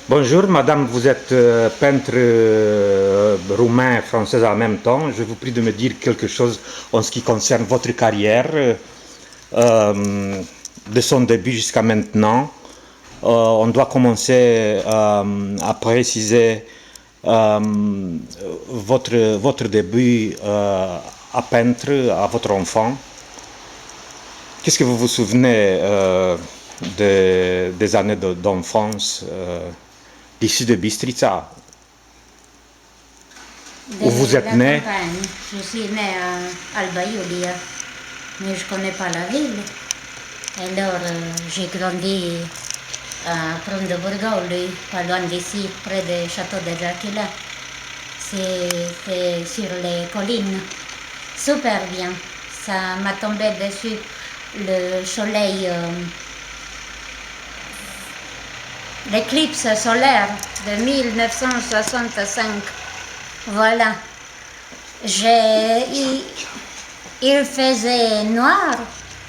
Bonjour, madame, vous êtes peintre roumain et française en même temps. Je vous prie de me dire quelque chose en ce qui concerne votre carrière, de son début jusqu'à maintenant. On doit commencer à préciser votre début à peindre à votre enfant. Qu'est-ce que vous vous souvenez des années d'enfance d'ici de Bistrița, où vous De êtes la né? campagne. Je suis née à Alba Iulia, mais je ne connais pas la ville. Alors, j'ai grandi à Prondoburgaului, pas loin d'ici, près du château de Dracula. C'est sur les collines. Super bien. Ça m'a tombé dessus le soleil, l'éclipse solaire de 1965. Voilà. Il, il faisait noir,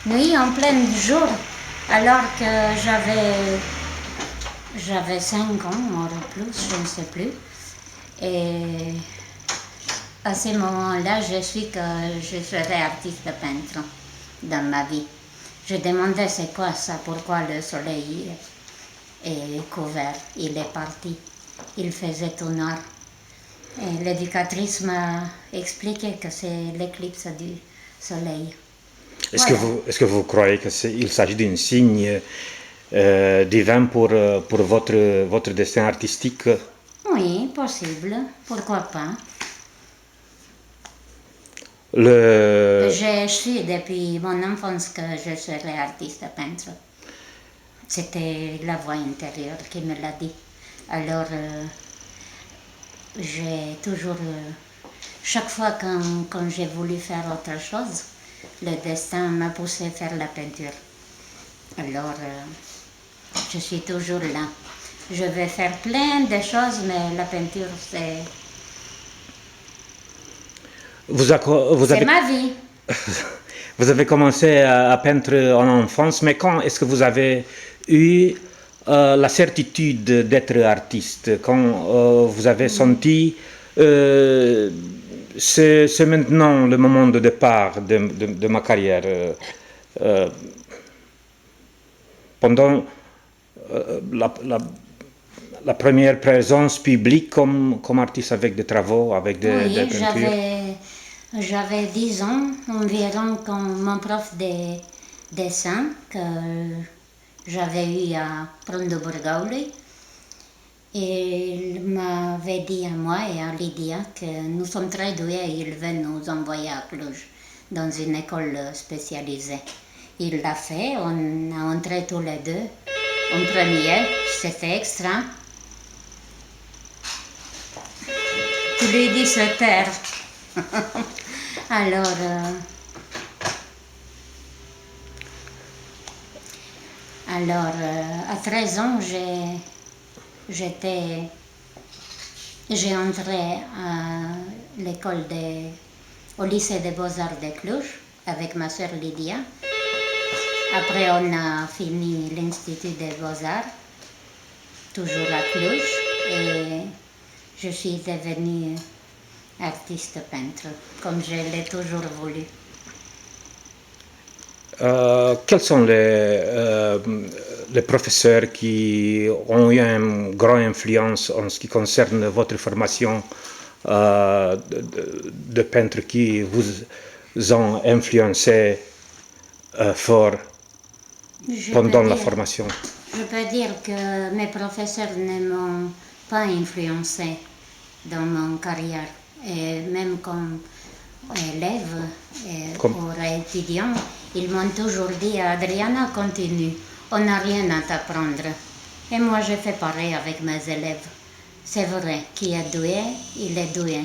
nuit en plein jour, alors que j'avais 5 ans, ou plus, je ne sais plus. Et à ce moment-là, je suis que je serais artiste peintre dans ma vie. Je demandais c'est quoi ça, pourquoi le soleil est couvert, il est parti, il faisait tout noir. Et l'éducatrice m'a expliqué que c'est l'éclipse du soleil. Voilà. Est-ce que vous croyez qu'il s'agit d'un signe divin pour votre destin artistique? Oui, possible. Pourquoi pas. Le, Je suis depuis mon enfance que je serai artiste peintre. C'était la voix intérieure qui me l'a dit. Alors, j'ai toujours, chaque fois quand j'ai voulu faire autre chose, le destin m'a poussé à faire la peinture. Alors, je suis toujours là. Je vais faire plein de choses, mais la peinture, vous, vous c'est avez, ma vie. vous avez commencé à peindre en enfance, mais quand est-ce que vous avez eu la certitude d'être artiste? Quand vous avez senti c'est maintenant le moment de départ de ma carrière. Euh, pendant la première présence publique comme artiste avec des travaux, avec des Oui, peintures. j'avais 10 ans environ quand mon prof de dessin que j'avais eu à Prondoburgaului, il m'avait dit à moi et à Lydia que nous sommes très doués et il veut nous envoyer à Cluj dans une école spécialisée. Il l'a fait, on a entré tous les deux en première, c'était extra. Tu lui dis se taire. Alors, à 13 ans, j'ai entré à au lycée des Beaux-Arts de Cluj avec ma soeur Lydia. Après, on a fini l'Institut des Beaux-Arts, toujours à Cluj, et je suis devenue artiste peintre, comme je l'ai toujours voulu. Quels sont les professeurs qui ont eu une grande influence en ce qui concerne votre formation de peintre qui vous ont influencé fort Je pendant peux la dire, formation? je peux dire que mes professeurs ne m'ont pas influencé dans mon carrière. Et même comme élève Comme, ou étudiant, ils m'ont toujours dit Adriana, continue, on n'a rien à t'apprendre. Et moi, je fais pareil avec mes élèves. C'est vrai, qui est doué, il est doué.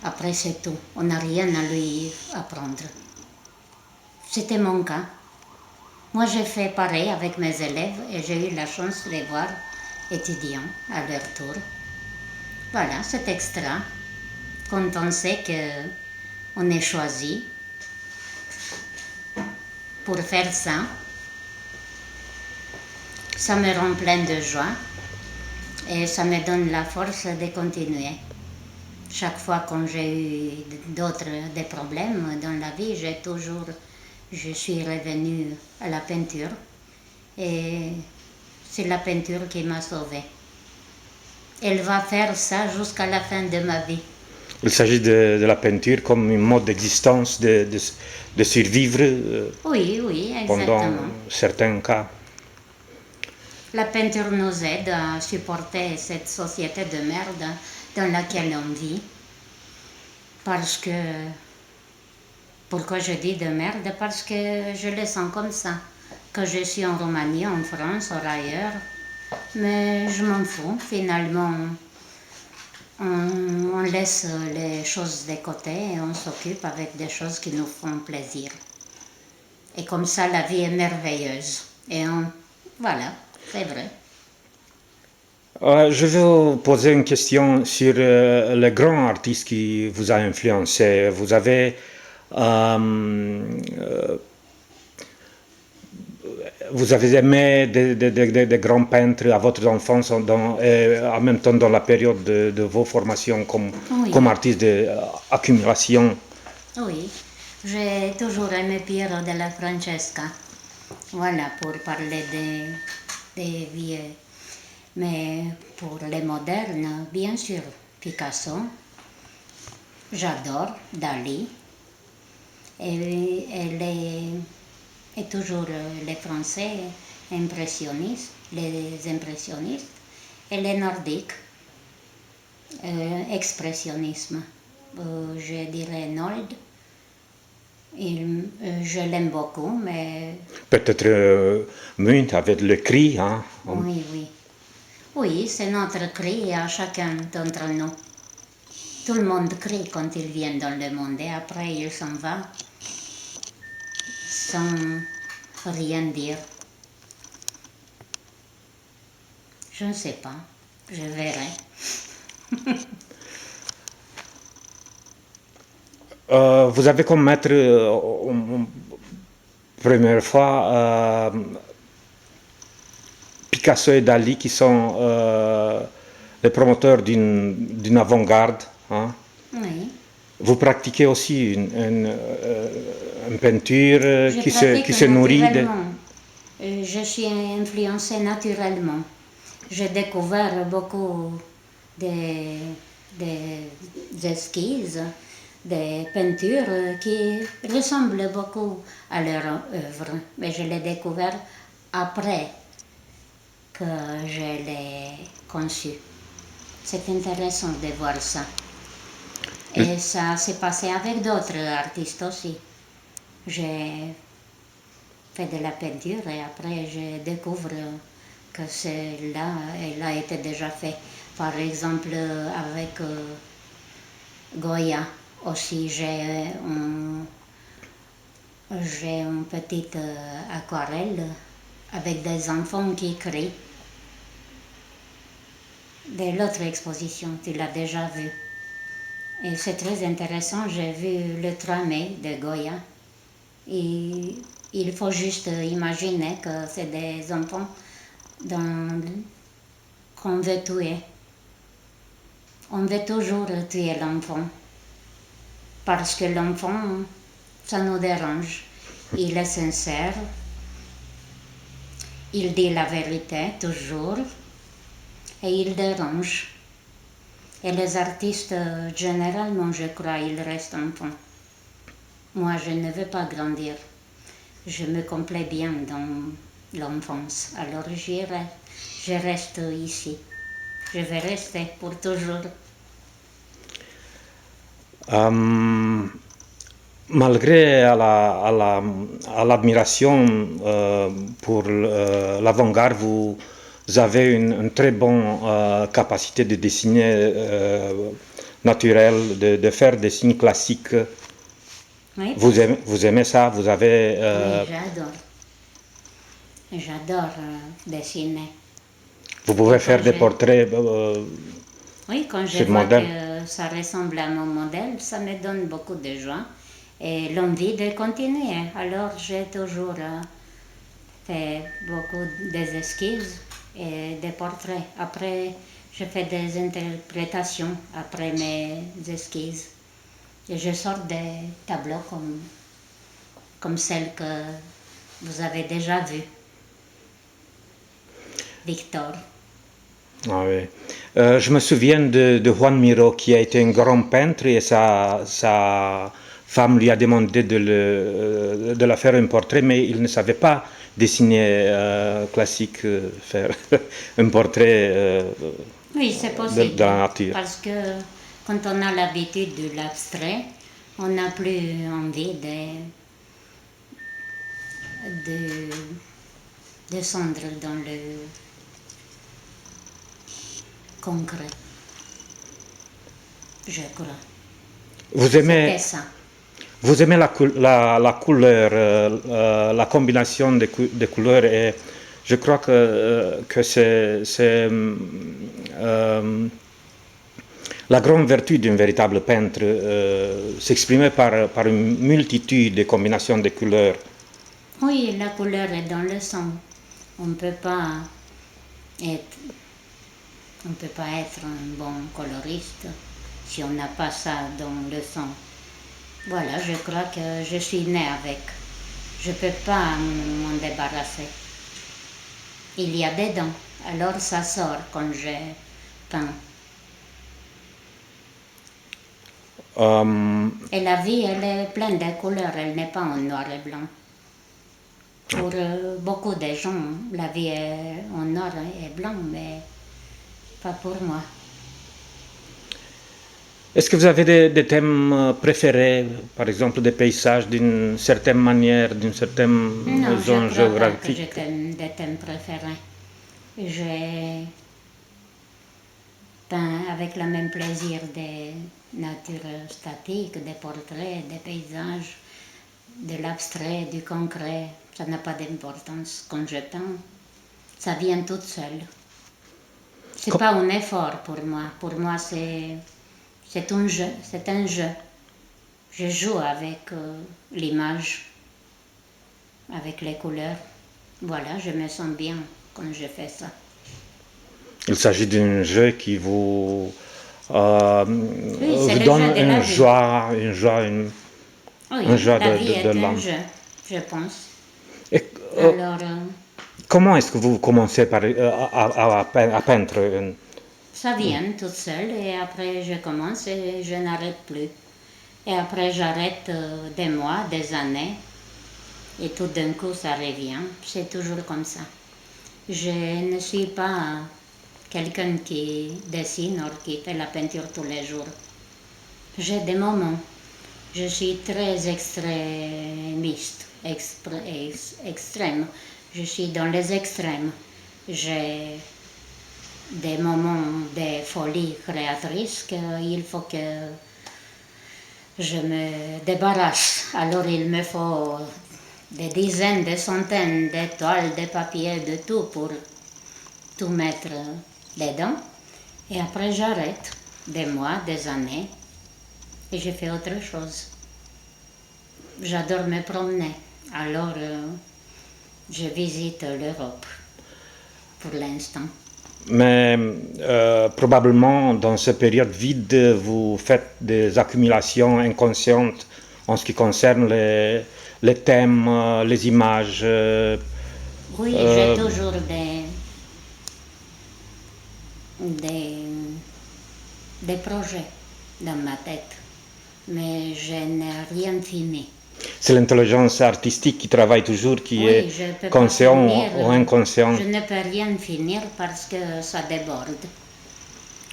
Après, c'est tout. On n'a rien à lui apprendre. C'était mon cas. Moi, j'ai fait pareil avec mes élèves et j'ai eu la chance de les voir étudiants à leur tour. Voilà, c'est extra. Quand on sait qu'on est choisi pour faire ça, ça me rend plein de joie. Et ça me donne la force de continuer. Chaque fois quand j'ai eu des problèmes dans la vie, je suis revenue à la peinture. Et c'est la peinture qui m'a sauvée. Elle va faire ça jusqu'à la fin de ma vie. Il s'agit de la peinture comme un mode d'existence, de survivre Oui, oui, pendant exactement. certains cas. La peinture nous aide à supporter cette société de merde dans laquelle on vit. Parce que, pourquoi je dis de merde? Parce que je le sens comme ça. Que je suis en Roumanie, en France, ou ailleurs. Mais je m'en fous, finalement. On laisse les choses de côté et on s'occupe avec des choses qui nous font plaisir. Et comme ça, la vie est merveilleuse. Voilà, c'est vrai. Je vais vous poser une question sur le grand artiste qui vous a influencé. Vous avez aimé des grands peintres à votre enfance, en même temps dans la période de vos formations Oui. comme artiste d'accumulation. Oui, j'ai toujours aimé Piero della Francesca. Voilà, pour parler des vieux. Mais pour les modernes, bien sûr, Picasso. J'adore Dali. Et toujours les Français impressionnistes, les impressionnistes, et les Nordiques, expressionnisme. Je dirais Nold. Je l'aime beaucoup, mais... Peut-être Munt avec le cri. Hein? Oui, oui. Oui, c'est notre cri à chacun d'entre nous. Tout le monde crie quand il vient dans le monde et après il s'en va sans rien dire. Je ne sais pas, je verrai. Vous avez comme maître, première fois, Picasso et Dali qui sont les promoteurs d'une avant-garde. Hein? Oui. Vous pratiquez aussi une peinture Je qui pratique se nourrit de... naturellement. Je suis influencée naturellement. J'ai découvert beaucoup des esquisses, des peintures qui ressemblent beaucoup à leur œuvre. Mais je l'ai découvert après que je l'ai conçu. C'est intéressant de voir ça. Et ça s'est passé avec d'autres artistes aussi. J'ai fait de la peinture et après je découvre que celle-là, elle a été déjà fait. Par exemple, avec Goya aussi, j'ai une petite aquarelle avec des enfants qui crient. De l'autre exposition, tu l'as déjà vu. Et c'est très intéressant, j'ai vu le 3 mai de Goya. Et il faut juste imaginer que c'est des enfants qu'on veut tuer. On veut toujours tuer l'enfant. Parce que l'enfant, ça nous dérange. Il est sincère. Il dit la vérité toujours. Et il dérange. Et les artistes, généralement, je crois, ils restent enfants. Moi, je ne veux pas grandir. Je me complais bien dans l'enfance. Alors, je reste ici. Je vais rester pour toujours. Malgré à l'admiration pour l'avant-garde, vous avez une très bonne capacité de dessiner naturel, de faire des signes classiques. Oui, Vous aimez ça? Vous avez... oui, j'adore. J'adore dessiner. Vous pouvez Et faire quand des portraits Oui, quand je sur vois modèle. que ça ressemble à mon modèle, ça me donne beaucoup de joie et l'envie de continuer. Alors j'ai toujours fait beaucoup des esquisses et des portraits. Après, Je fais des interprétations après mes esquisses. Et je sors des tableaux comme celles que vous avez déjà vues. Victor. Ah oui. Je me souviens de Juan Miró, qui a été un grand peintre, et sa femme lui a demandé de la faire un portrait, mais il ne savait pas dessiner classique, faire un portrait Oui, c'est de possible. la nature. Parce que quand on a l'habitude de l'abstrait, on n'a plus envie de descendre dans le concret. Je crois. Vous C'était aimez, ça. vous aimez la couleur, la combinaison des couleurs, et je crois que c'est la grande vertu d'un véritable peintre, s'exprimer par une multitude de combinaisons de couleurs. Oui, la couleur est dans le sang. On ne peut pas être, on peut pas être un bon coloriste si on n'a pas ça dans le sang. Voilà, je crois que je suis née avec. Je ne peux pas m'en débarrasser. Il y a des dents, alors ça sort quand je peins. Et la vie, elle est pleine de couleurs, elle n'est pas en noir et blanc. Pour beaucoup de gens, la vie est en noir et blanc, mais pas pour moi. Est-ce que vous avez des thèmes préférés, par exemple des paysages d'une certaine manière, d'une certaine Non, je zone ne crois pas que géographique? j'ai des thèmes préférés. J'ai peint avec le même plaisir des natures statiques, des portraits, des paysages, de l'abstrait, du concret. Ça n'a pas d'importance. Quand je peins, ça vient tout seul. C'est pas un effort pour moi. Pour moi, c'est un jeu. C'est un jeu. Je joue avec l'image, avec les couleurs. Voilà, je me sens bien quand je fais ça. Il s'agit d'un jeu qui vous, Oui, c'est vous le donne jeu de la vie. une joie, Oui, un jeu la vie est de un l'âme. jeu, je pense. Et, Alors, comment est-ce que vous commencez à peindre ça vient tout seul et après je commence et je n'arrête plus. Et après j'arrête des mois, des années et tout d'un coup ça revient. C'est toujours comme ça. Je ne suis pas quelqu'un qui dessine ou qui fait la peinture tous les jours. J'ai des moments. Je suis très extrémiste, extrême. Je suis dans les extrêmes. J'ai des moments de folie créatrice qu'il faut que je me débarrasse. Alors il me faut des dizaines, des centaines de toiles, de papier, de tout pour tout mettre dedans. Et après j'arrête des mois, des années et je fais autre chose. J'adore me promener. Alors je visite l'Europe pour l'instant. Mais probablement dans cette période vide, vous faites des accumulations inconscientes en ce qui concerne les thèmes, les images. Oui, j'ai toujours des projets dans ma tête, mais je n'ai rien fini. C'est l'intelligence artistique qui travaille toujours, qui Oui, est je ne peux pas conscient finir. ou inconscient. Je ne peux rien finir parce que ça déborde.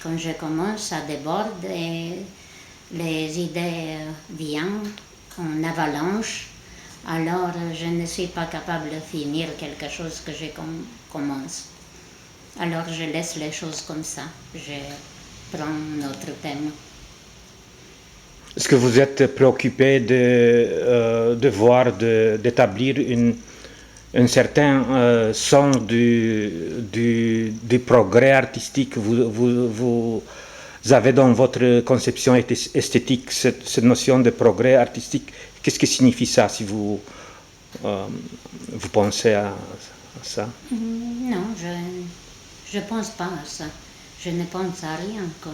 Quand je commence, ça déborde et les idées viennent en avalanche. Alors, je ne suis pas capable de finir quelque chose que je commence. Alors, je laisse les choses comme ça. Je prends notre thème. Est-ce que vous êtes préoccupé de voir, d'établir un certain sens du progrès artistique? Vous avez dans votre conception esthétique cette notion de progrès artistique. Qu'est-ce que signifie ça si vous pensez à ça? Non, je pense pas à ça. Je ne pense à rien quand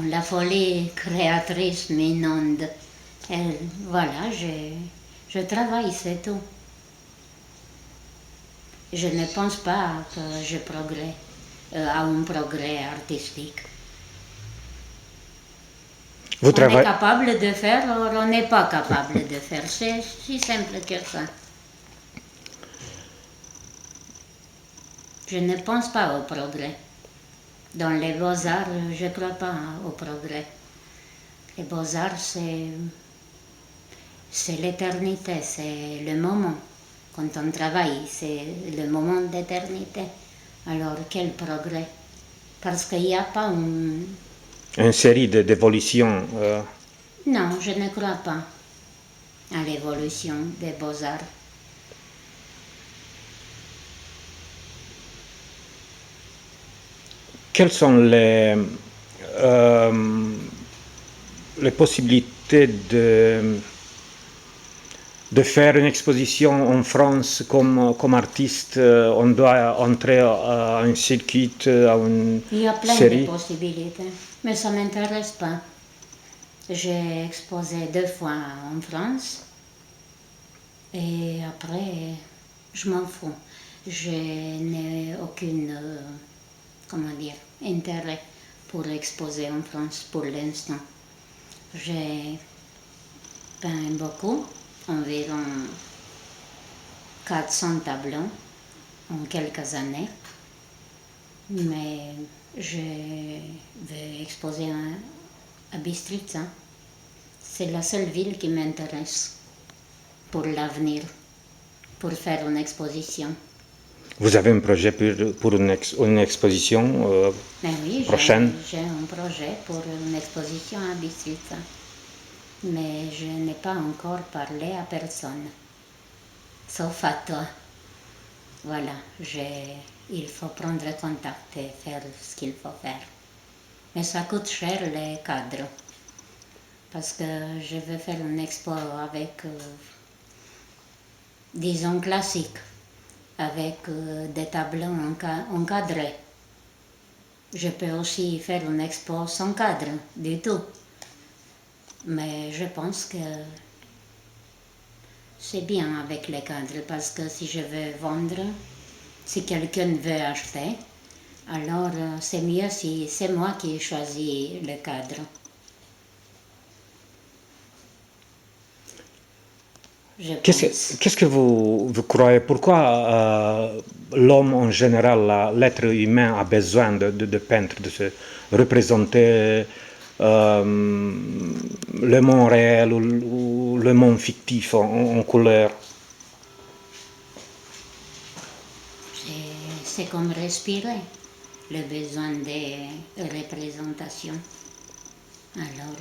la folie créatrice m'inonde. Et voilà, je travaille, c'est tout. Je ne pense pas que je progresse à un progrès artistique. Vous On est travaillez, capable de faire, or on n'est pas capable de faire. C'est si simple que ça. Je ne pense pas au progrès. Dans les beaux-arts, je ne crois pas au progrès. Les beaux-arts, c'est l'éternité, c'est le moment. Quand on travaille, c'est le moment d'éternité. Alors, quel progrès? Parce qu'il n'y a pas un... une série d'évolutions. Non, je ne crois pas à l'évolution des beaux-arts. Quelles sont les possibilités de faire une exposition en France comme artiste? On doit entrer à un circuit, à une Il y a plein de série. possibilités, mais ça ne m'intéresse pas. J'ai exposé 2 fois en France et après, je m'en fous. Je n'ai aucune, comment dire, intérêt pour exposer en France pour l'instant. J'ai peint beaucoup, environ 400 tableaux en quelques années, mais je vais exposer à Bistrița. C'est la seule ville qui m'intéresse pour l'avenir, pour faire une exposition. Vous avez un projet pour une exposition Mais oui, prochaine? j'ai un projet pour une exposition à Bistrița, mais je n'ai pas encore parlé à personne, sauf à toi. Voilà, il faut prendre contact et faire ce qu'il faut faire. Mais ça coûte cher les cadres, parce que je veux faire une expo avec, disons, classique, avec des tableaux encadrés. Je peux aussi faire une expo sans cadre du tout. Mais je pense que c'est bien avec les cadres, parce que si je veux vendre, si quelqu'un veut acheter, alors c'est mieux si c'est moi qui choisis le cadre. Je pense. Qu'est-ce que vous croyez? Pourquoi l'homme en général, l'être humain, a besoin de peindre, de se représenter le monde réel ou le monde fictif en couleur? C'est comme respirer, le besoin de représentation. Alors,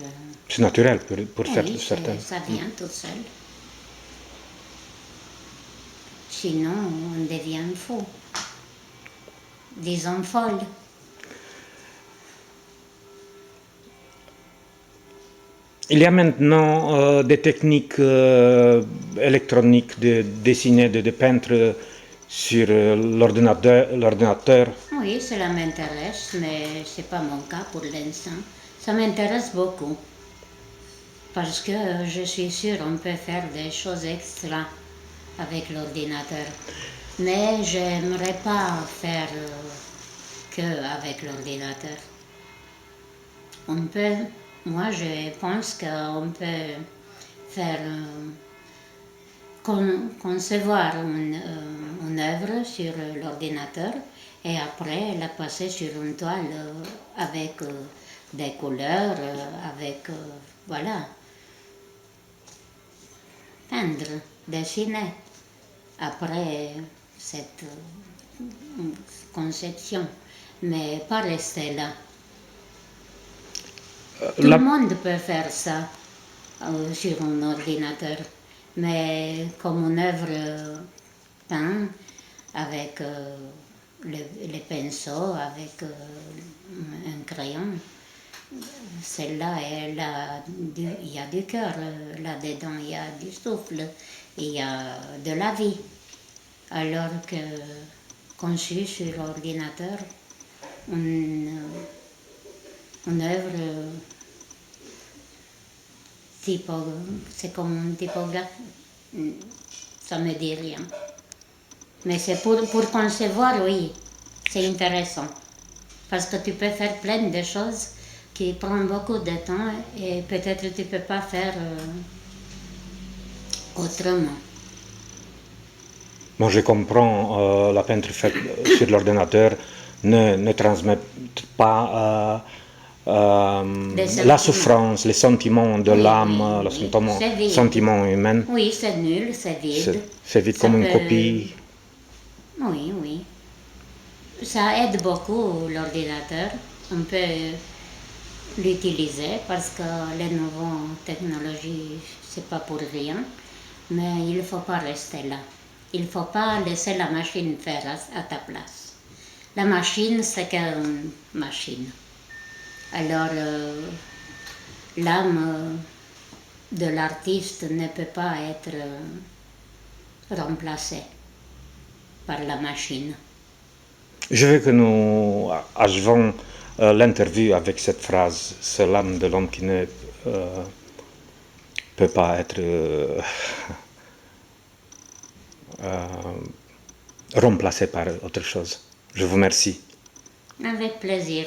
C'est naturel pour oui, certains. ça vient tout seul. Sinon, on devient fou. Disons folle. Il y a maintenant des techniques électroniques de dessiner, de peindre sur l'ordinateur. Oui, cela m'intéresse, mais ce n'est pas mon cas pour l'instant. Ça m'intéresse beaucoup. Parce que je suis sûre qu'on peut faire des choses extra avec l'ordinateur. Mais j'aimerais pas faire que avec l'ordinateur. Moi je pense qu'on peut faire, concevoir une œuvre sur l'ordinateur et après la passer sur une toile avec des couleurs, avec, voilà, peindre, dessiner. Après cette conception, mais pas rester là. Tout le monde peut faire ça sur un ordinateur, mais comme une œuvre peinte avec les pinceaux, avec un crayon, celle-là, il y a du cœur là-dedans, il y a du souffle, il y a de la vie. Alors que conçu sur l'ordinateur une œuvre c'est comme une typographie, ça me dit rien. Mais c'est pour concevoir, oui, c'est intéressant. Parce que tu peux faire plein de choses qui prennent beaucoup de temps et peut-être tu ne peux pas faire autrement. Bon, je comprends, la peinture faite sur l'ordinateur ne transmet pas la souffrance, les sentiments de l'âme, les sentiments humains. Oui, c'est nul, c'est vide. C'est vide comme une copie. Oui, oui. Ça aide beaucoup l'ordinateur. On peut l'utiliser parce que les nouvelles technologies, c'est pas pour rien. Mais il ne faut pas rester là. Il ne faut pas laisser la machine faire à ta place. La machine, c'est qu'une machine. Alors, l'âme de l'artiste ne peut pas être remplacée par la machine. Je veux que nous achevons l'interview avec cette phrase, c'est l'âme de l'homme qui ne peut pas être remplacée par autre chose. Je vous remercie. Avec plaisir.